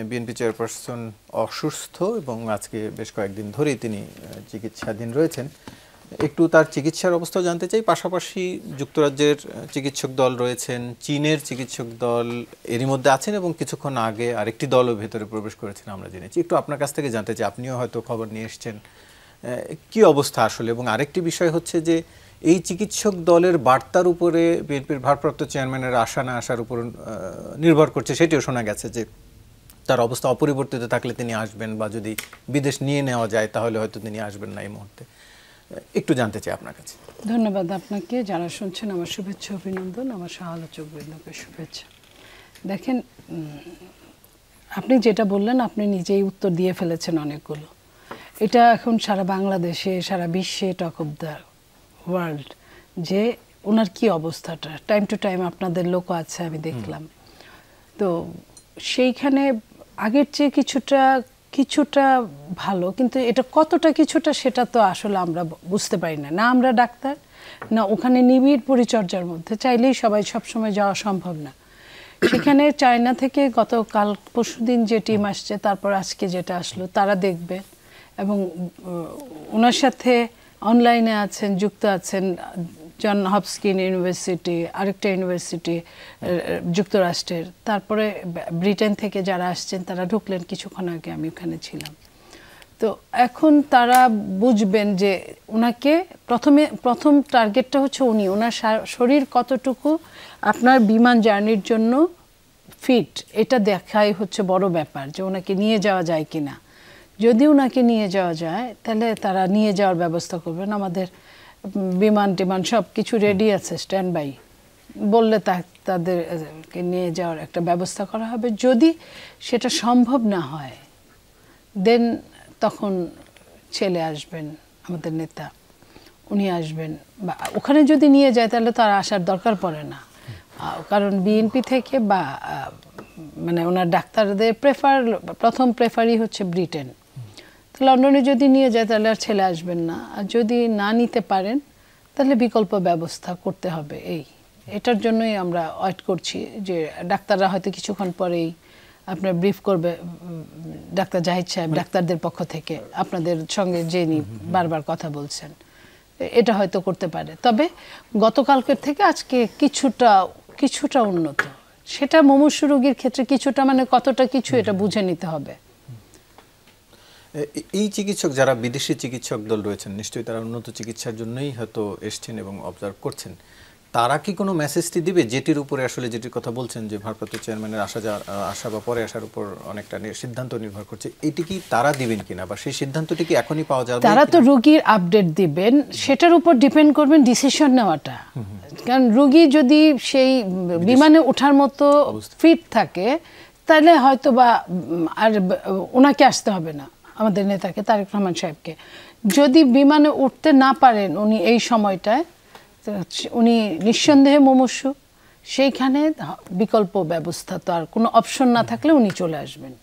BNP chairperson অসুস্থ এবং আজকে বেশ কয়েকদিন ধরেই তিনি চিকিৎসাধীন রয়েছেন। একটু তার চিকিৎসার অবস্থা জানতে চাই। পাশাপাশি যুক্তরাজ্যের চিকিৎসক দল রয়েছেন, চীনের চিকিৎসক দল এরই মধ্যে আছেন এবং কিছুক্ষণ আগে আরেকটি দলও ভেতরে প্রবেশ করেছেন আমরা জেনেছি। একটু আপনার কাছ থেকে জানতে চাই, আপনিও হয়তো খবর নিয়ে এসছেন, কি অবস্থা আসলে। এবং আরেকটি বিষয় হচ্ছে যে এই চিকিৎসক দলের বার্তার উপরে বিএনপির ভারপ্রাপ্ত চেয়ারম্যানের আসা না আসার উপর নির্ভর করছে, সেটিও শোনা গেছে যে তার অবস্থা অপরিবর্তিত থাকলে তিনি আসবেন, বা যদি বিদেশ নিয়ে নেওয়া যায় তাহলে হয়তো তিনি আসবেন না এই মুহূর্তে। একটু জানতে চাই আপনার কাছে। ধন্যবাদ আপনাকে। যারা শুনছেন আমার শুভেচ্ছা অভিনন্দন, আমার সহ-আলোচক বৃন্দকে শুভেচ্ছা। দেখেন, আপনি যেটা বললেন আপনি নিজেই উত্তর দিয়ে ফেলেছেন অনেকগুলো। এটা এখন সারা বাংলাদেশে, সারা বিশ্বে টক অফ দ্য ওয়ার্ল্ড যে ওনার কি অবস্থাটা। টাইম টু টাইম আপনাদের লোক আছে, আমি দেখলাম। তো সেইখানে আগের চেয়ে কিছুটা ভালো, কিন্তু এটা কতটা কিছুটা সেটা তো আসলে আমরা বুঝতে পারি না। না আমরা ডাক্তার, না ওখানে নিবিড় পরিচর্যার মধ্যে চাইলেই সবাই সবসময় যাওয়া সম্ভব না। সেখানে চায়না থেকে গতকাল পরশুদিন যে টিম আসছে, তারপর আজকে যেটা আসলো, তারা দেখবে। এবং ওনার সাথে অনলাইনে আছেন, যুক্ত আছেন জন হপকিন্স ইউনিভার্সিটি, আরেকটা ইউনিভার্সিটি যুক্তরাষ্ট্রের, তারপরে ব্রিটেন থেকে যারা আসছেন তারা ঢুকলেন কিছুক্ষণ আগে, আমি ওখানে ছিলাম। তো এখন তারা বুঝবেন যে ওনাকে প্রথম টার্গেটটা হচ্ছে ওনার শরীর কতটুকু আপনার বিমান জার্নির জন্য ফিট, এটা দেখাই হচ্ছে বড় ব্যাপার, যে ওনাকে নিয়ে যাওয়া যায় কিনা। যদি ওনাকে নিয়ে যাওয়া যায় তাহলে তারা নিয়ে যাওয়ার ব্যবস্থা করবেন। আমাদের বিমান সব কিছু রেডি আছে, স্ট্যান্ড বাই, বললে তাদেরকে নিয়ে যাওয়ার একটা ব্যবস্থা করা হবে। যদি সেটা সম্ভব না হয় দেন তখন ছেলে আসবেন, আমাদের নেতা, উনি আসবেন। বা ওখানে যদি নিয়ে যায় তাহলে তার আসার দরকার পড়ে না, কারণ বিএনপি থেকে বা মানে ওনার ডাক্তারদের প্রথম প্রেফারই হচ্ছে ব্রিটেন। তো লন্ডনে যদি নিয়ে যায় তাহলে আর ছেলে আসবেন না। আর যদি না নিতে পারেন তাহলে বিকল্প ব্যবস্থা করতে হবে। এটার জন্যই আমরা ওয়েট করছি, যে ডাক্তাররা হয়তো কিছুক্ষণ পরেই আপনার ব্রিফ করবে, ডাক্তার জাহিদ সাহেব ডাক্তারদের পক্ষ থেকে আপনাদের সঙ্গে যিনি বারবার কথা বলছেন, এটা হয়তো করতে পারে। তবে গতকালকের থেকে আজকে কিছুটা উন্নত। সেটা মুমূর্ষু রোগীর ক্ষেত্রে কিছুটা মানে কতটা কিছু, এটা বুঝে নিতে হবে। এই চিকিৎসক যারা বিদেশি চিকিৎসক দল রয়েছেন, নিশ্চয়ই তারা উন্নত চিকিৎসার জন্যই হয়তো এসছেন এবং অবজার্ভ করছেন। তারা কি কোনো মেসেজটি দিবে যেটির উপরে আসলে, যেটির কথা বলছেন যে ভারপ্রাপ্ত চেয়ারম্যানের আসা বা পরে আসার উপর অনেকটা সিদ্ধান্ত নির্ভর করছে, এটি কি তারা দিবেন কিনা, বা সেই সিদ্ধান্তটি কি এখনই পাওয়া যাবে? তারা তো রোগীর আপডেট দিবেন, সেটার উপর ডিপেন্ড করবেন ডিসিশন নেওয়াটা। কারণ রোগী যদি সেই বিমানে ওঠার মতো ফিট থাকে তাহলে হয়তো বা আর ওনাকে আসতে হবে না, আমাদের নেতাকে তারেক রহমান সাহেবকে। যদি বিমানে উঠতে না পারেন উনি এই সময়টায়, উনি নিঃসন্দেহে মুমূর্ষু, সেইখানে বিকল্প ব্যবস্থা, তো আর কোনো অপশন না থাকলে উনি চলে আসবেন।